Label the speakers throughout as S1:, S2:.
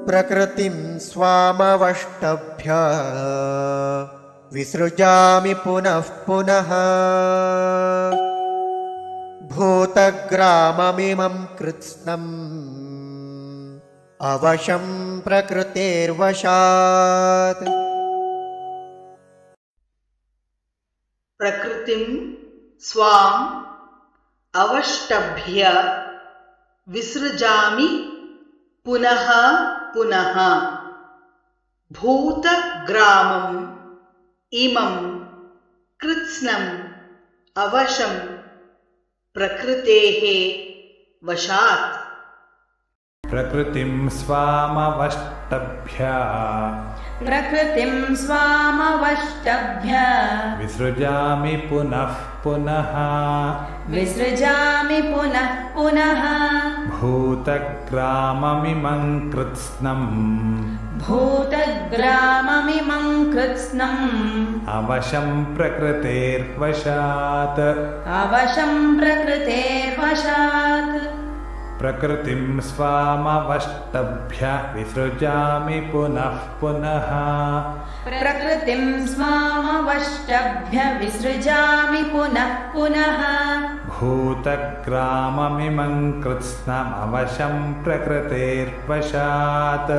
S1: प्रकृतिं स्वामवष्टभ्य विसृजामि पुनः पुनः भूतग्राममिमं कृत्स्नम् अवशं प्रकृतेर्वशात्।
S2: प्रकृतिं स्वाम् अवष्टभ्य विसृजामि पुनः पुनः भूतग्रामम् इमं कृत्स्नम् अवशं प्रकृतेः वशात्।
S3: प्रकृतिं स्वामवष्टभ्य विसृजामि पुनः पुनः भूतग्राममिमं कृत्स्नम् अवशं प्रकृतेर्वशात्। प्रकृतिं स्वामवष्टभ्य विसृजामि पुनः पुनः भूतग्राममिमं कृत्स्नम् अवशं प्रकृतेर्वशात्।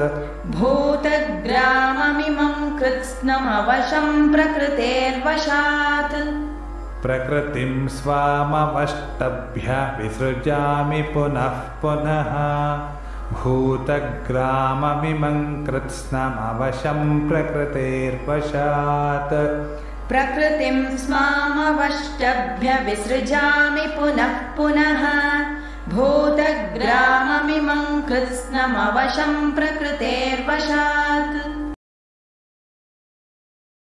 S3: प्रकृतिं स्वामवष्टभ्य विसृजामि पुनः पुनः भूतग्राममिमं कृत्स्नम् अवशं प्रकृतेर्वशात्।
S4: प्रकृतिं स्वामवष्टभ्य विसृजामि पुनः पुनः भूतग्राममिमं कृत्स्नम् अवशं प्रकृतेर्वशात्।